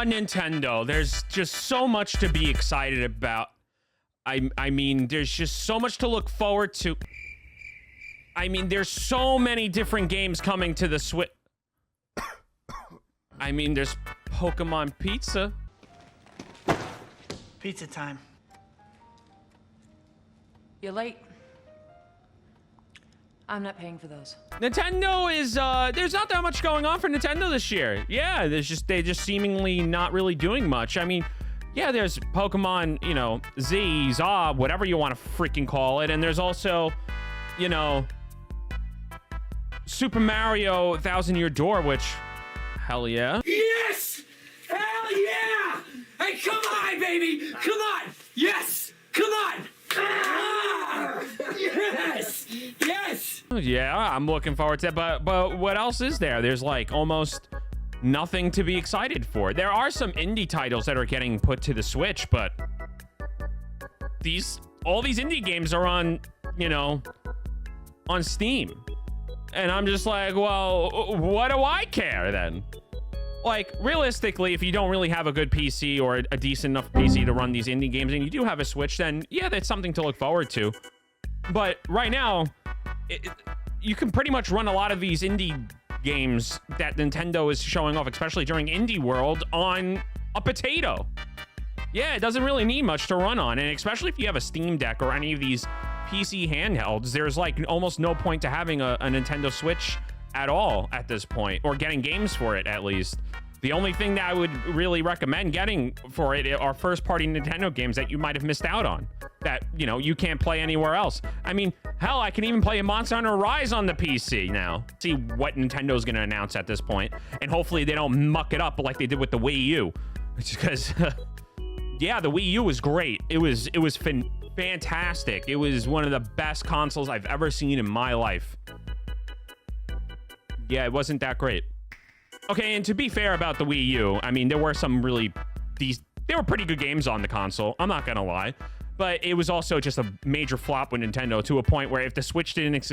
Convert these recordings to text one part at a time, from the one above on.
Nintendo. There's just so much to be excited about. I mean, there's just so much to look forward to. I mean, there's so many different games coming to the Switch. I mean, there's Pokemon Pizza. Pizza time. You're late. I'm not paying for those. Nintendo is, there's not that much going on for Nintendo this year. Yeah, they're just seemingly not really doing much. I mean, yeah, there's Pokemon, you know, Z, Zob, whatever you want to freaking call it. And there's also, you know, Super Mario Thousand Year Door, which, hell yeah. Yes! Hell yeah! Hey, come on, baby! Come on! Yes! Come on! Ah! Yes! Yes! Yeah, I'm looking forward to it. But what else is there? There's like almost nothing to be excited for. There are some indie titles that are getting put to the Switch, but all these indie games are on, you know, on Steam. And I'm just like, well, what do I care then? Like, realistically, if you don't really have a good PC or a decent enough PC to run these indie games and you do have a Switch, then yeah, that's something to look forward to. But right now, you can pretty much run a lot of these indie games that Nintendo is showing off, especially during Indie World, on a potato. Yeah, it doesn't really need much to run on, and especially if you have a Steam Deck or any of these PC handhelds, there's like almost no point to having a Nintendo Switch at all at this point, or getting games for it at least. The only thing that I would really recommend getting for it are first-party Nintendo games that you might have missed out on, that, you know, you can't play anywhere else. I mean, hell, I can even play a Monster Hunter Rise on the PC now. See what Nintendo's gonna announce at this point, and hopefully they don't muck it up like they did with the Wii U, because yeah, the Wii U was great. It was fantastic. It was one of the best consoles I've ever seen in my life. Yeah, it wasn't that great. Okay, and to be fair about the Wii U, I mean, there were some really, there were pretty good games on the console, I'm not gonna lie. But it was also just a major flop with Nintendo, to a point where if the Switch didn't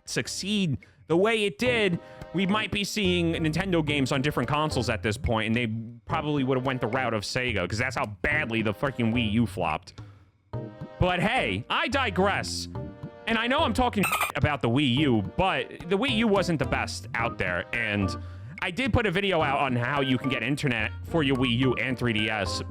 succeed the way it did, we might be seeing Nintendo games on different consoles at this point, and they probably would have went the route of Sega, because that's how badly the freaking Wii U flopped. But hey, I digress. And I know I'm talking about the Wii U, but the Wii U wasn't the best out there, and I did put a video out on how you can get internet for your Wii U and 3DS,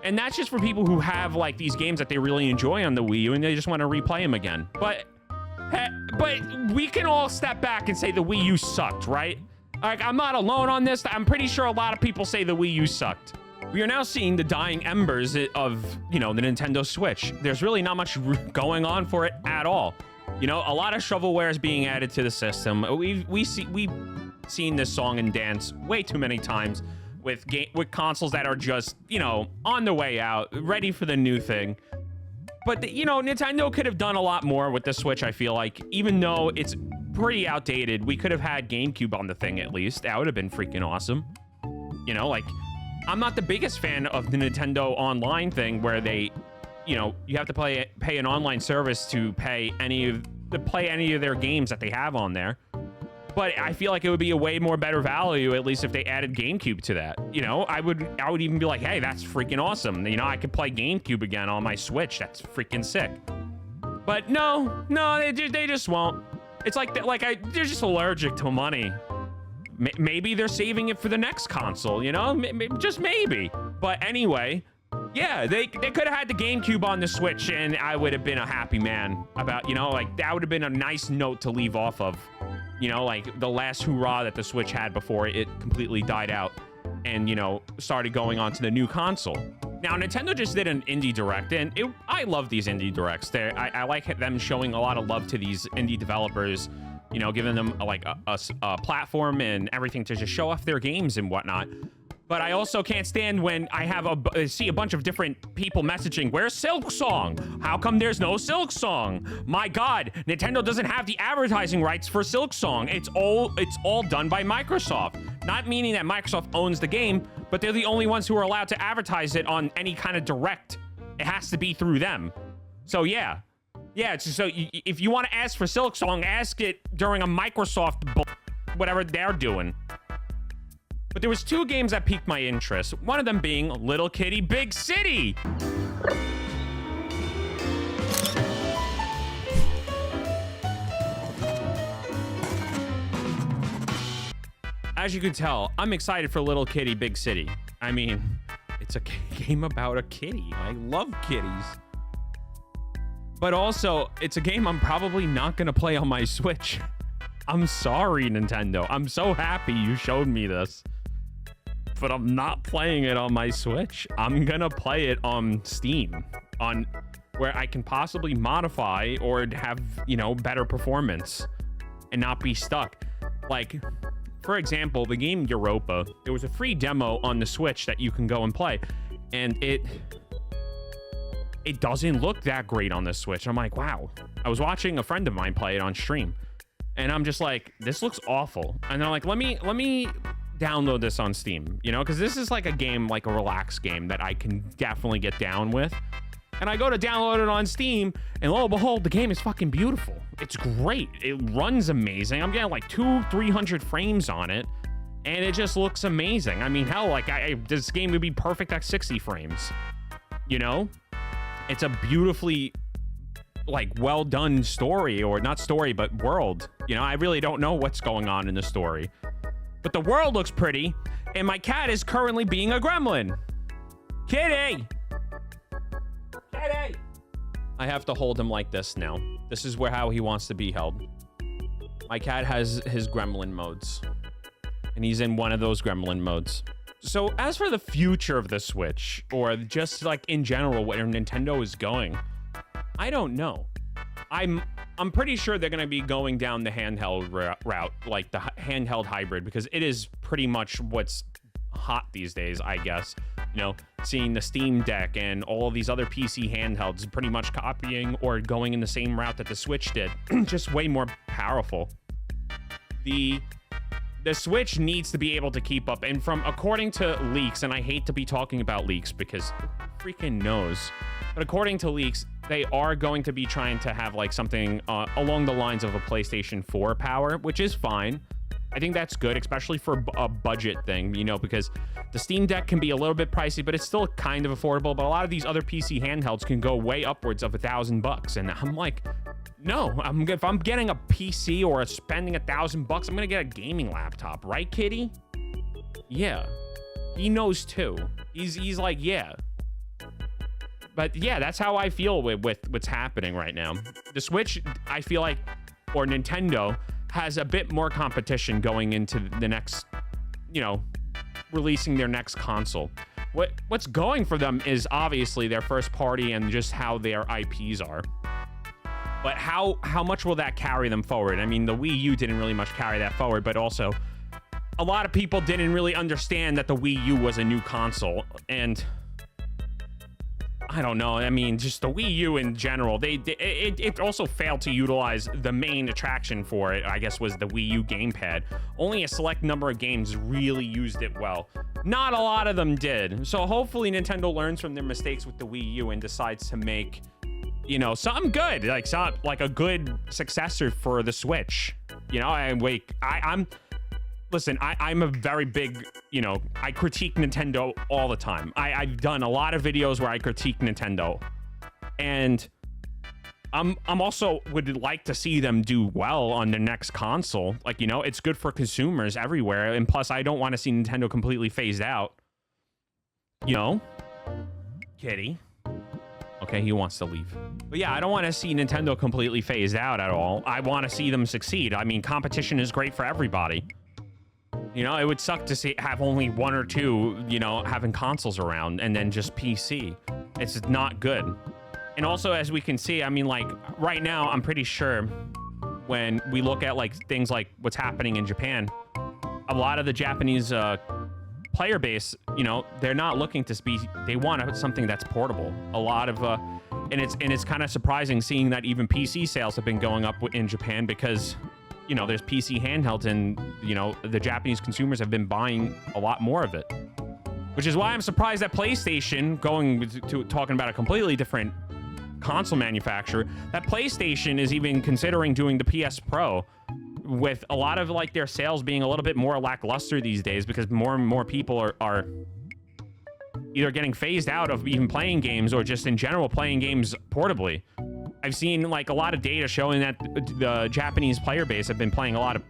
and that's just for people who have like these games that they really enjoy on the Wii U and they just want to replay them again. But we can all step back and say the Wii U sucked, right? Like, I'm not alone on this. I'm pretty sure a lot of people say the Wii U sucked. We are now seeing the dying embers of, you know, the Nintendo Switch. There's really not much going on for it at all. You know, a lot of shovelware is being added to the system. We've seen this song and dance way too many times with consoles that are just, you know, on the way out, ready for the new thing. But, you know, Nintendo could have done a lot more with the Switch, I feel like. Even though it's pretty outdated, we could have had GameCube on the thing at least. That would have been freaking awesome. You know, like, I'm not the biggest fan of the Nintendo Online thing where they, you know, you have to pay an online service to play any of their games that they have on there. But I feel like it would be a way more better value, at least if they added GameCube to that. You know, I would even be like, hey, that's freaking awesome. You know, I could play GameCube again on my Switch. That's freaking sick. But no, they just won't. It's like they're just allergic to money. Maybe they're saving it for the next console, you know? Just maybe. But anyway, yeah, they could have had the GameCube on the Switch, and I would have been a happy man about, you know, like, that would have been a nice note to leave off of. You know, like, the last hurrah that the Switch had before it completely died out and, you know, started going on to the new console. Now, Nintendo just did an indie direct, and I love these indie directs. I like them showing a lot of love to these indie developers, you know, giving them like a platform and everything to just show off their games and whatnot. But I also can't stand when I see a bunch of different people messaging, where's Silksong? How come there's no Silksong? My God, Nintendo doesn't have the advertising rights for Silksong. It's all done by Microsoft. Not meaning that Microsoft owns the game, but they're the only ones who are allowed to advertise it on any kind of direct. It has to be through them. So yeah. Yeah, so if you want to ask for Silksong, ask it during a Microsoft whatever they're doing. But there was 2 games that piqued my interest. One of them being Little Kitty Big City. As you can tell, I'm excited for Little Kitty Big City. I mean, it's a game about a kitty. I love kitties. But also, it's a game I'm probably not going to play on my Switch. I'm sorry, Nintendo. I'm so happy you showed me this. But I'm not playing it on my Switch. I'm going to play it on Steam, on where I can possibly modify or have, you know, better performance and not be stuck. Like, for example, the game Europa, there was a free demo on the Switch that you can go and play, and it doesn't look that great on the Switch. I'm like, wow. I was watching a friend of mine play it on stream, and I'm just like, this looks awful. And they're like, let me download this on Steam, you know, because this is like a game, like a relaxed game that I can definitely get down with. And I go to download it on Steam, and lo and behold, the game is fucking beautiful. It's great. It runs amazing. I'm getting like 200-300 frames on it, and it just looks amazing. I mean, hell, like this game would be perfect at 60 frames. You know, it's a beautifully like well done story, or not story, but world. You know, I really don't know what's going on in the story, but the world looks pretty, and my cat is currently being a gremlin. Kitty! Kitty! I have to hold him like this now. This is how he wants to be held. My cat has his gremlin modes, and he's in one of those gremlin modes. So as for the future of the Switch, or just like in general where Nintendo is going, I don't know. I'm pretty sure they're going to be going down the handheld route, like the handheld hybrid, because it is pretty much what's hot these days, I guess. You know, seeing the Steam Deck and all of these other PC handhelds pretty much copying or going in the same route that the Switch did, just way more powerful. The Switch needs to be able to keep up, and according to leaks, and I hate to be talking about leaks because who freaking knows, but according to leaks, they are going to be trying to have like something along the lines of a PlayStation 4 power, which is fine. I think that's good, especially for a budget thing, you know, because the Steam Deck can be a little bit pricey, but it's still kind of affordable. But a lot of these other PC handhelds can go way upwards of $1,000. And I'm like, no, if I'm getting a PC or spending $1,000, I'm going to get a gaming laptop. Right, Kitty? Yeah. He knows too. He's like, yeah. But yeah, that's how I feel with what's happening right now. The Switch, I feel like, or Nintendo, has a bit more competition going into the next, you know, releasing their next console. What's going for them is obviously their first party and just how their IPs are. But how much will that carry them forward? I mean, the Wii U didn't really much carry that forward, but also a lot of people didn't really understand that the Wii U was a new console, and I don't know. I mean, just the Wii U in general, it also failed to utilize the main attraction for it, I guess, was the Wii U gamepad. Only a select number of games really used it well. Not a lot of them did. So hopefully Nintendo learns from their mistakes with the Wii U and decides to make, you know, something good, like a good successor for the Switch. You know, Listen, I'm a very big, you know, I critique Nintendo all the time. I've done a lot of videos where I critique Nintendo. And I'm also would like to see them do well on the next console. Like, you know, it's good for consumers everywhere. And plus, I don't want to see Nintendo completely phased out. You know? Kitty. Okay, he wants to leave. But yeah, I don't want to see Nintendo completely phased out at all. I want to see them succeed. I mean, competition is great for everybody. You know, it would suck to have only one or two, you know, having consoles around and then just PC. It's not good. And also, as we can see, I mean, like, right now, I'm pretty sure when we look at, like, things like what's happening in Japan, a lot of the Japanese player base, you know, they're not looking to be, they want something that's portable. A lot of, and it's kind of surprising seeing that even PC sales have been going up in Japan because, you know, there's PC handhelds and, you know, the Japanese consumers have been buying a lot more of it. Which is why I'm surprised that PlayStation, talking about a completely different console manufacturer, that PlayStation is even considering doing the PS Pro. with a lot of like their sales being a little bit more lackluster these days because more and more people are either getting phased out of even playing games or just in general playing games portably. I've seen like a lot of data showing that the Japanese player base have been playing a lot of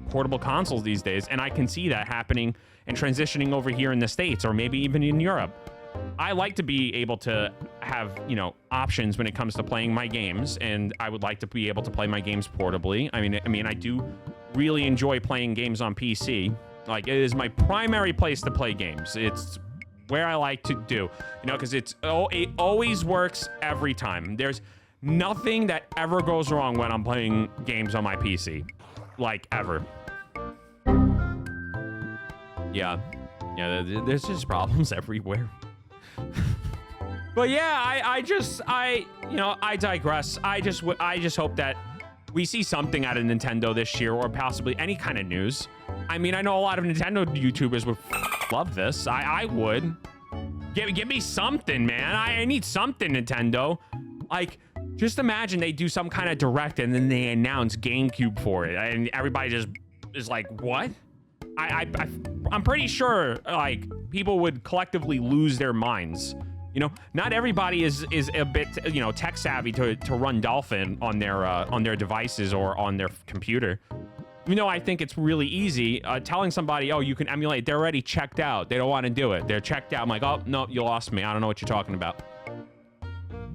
portable consoles these days, and I can see that happening and transitioning over here in the States or maybe even in Europe. I like to be able to have, you know, options when it comes to playing my games, and I would like to be able to play my games portably. I mean, I do really enjoy playing games on PC. Like, it is my primary place to play games. It's where I like to do, you know, because it always works every time. There's nothing that ever goes wrong when I'm playing games on my PC, like ever. Yeah, there's just problems everywhere. But yeah, I digress. I just hope that we see something out of Nintendo this year, or possibly any kind of news. I mean, I know a lot of Nintendo YouTubers would love this. I would. Give me something, man. I need something, Nintendo. Like, just imagine they do some kind of direct and then they announce GameCube for it, and everybody just is like, what? I'm pretty sure like people would collectively lose their minds. You know, not everybody is a bit, you know, tech savvy to run Dolphin on their devices or on their computer. You know, I think it's really easy telling somebody, oh, you can emulate. They're already checked out. They don't want to do it. They're checked out. I'm like, oh, no, you lost me. I don't know what you're talking about.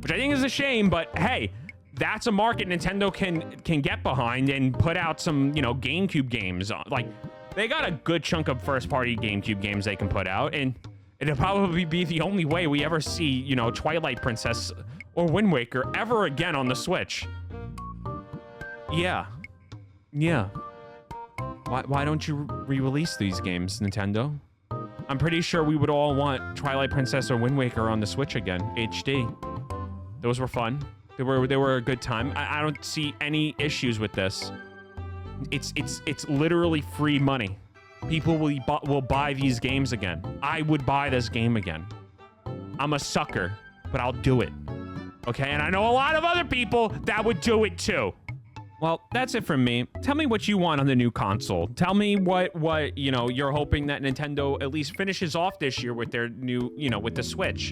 Which I think is a shame, but hey, that's a market Nintendo can get behind and put out some, you know, GameCube games. Like, they got a good chunk of first-party GameCube games they can put out, and it'll probably be the only way we ever see, you know, Twilight Princess or Wind Waker ever again on the Switch. Yeah. Why don't you re-release these games, Nintendo? I'm pretty sure we would all want Twilight Princess or Wind Waker on the Switch again, HD. Those were fun. They were a good time. I don't see any issues with this. It's literally free money. People will buy these games again. I would buy this game again. I'm a sucker, but I'll do it. Okay, and I know a lot of other people that would do it too. Well, that's it from me. Tell me what you want on the new console. Tell me what you know, you're hoping that Nintendo at least finishes off this year with their new, you know, with the Switch.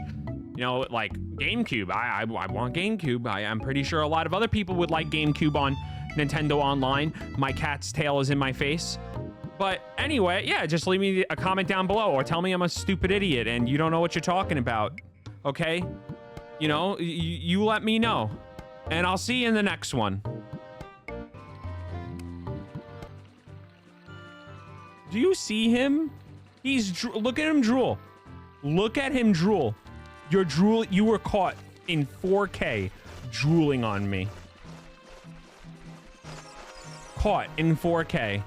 You know, like GameCube. I want GameCube. I'm pretty sure a lot of other people would like GameCube on Nintendo Online. My cat's tail is in my face. But anyway, yeah, just leave me a comment down below or tell me I'm a stupid idiot and you don't know what you're talking about. Okay? You know, you let me know. And I'll see you in the next one. Do you see him? Look at him drool. Look at him drool. You were caught in 4K drooling on me. Caught in 4K.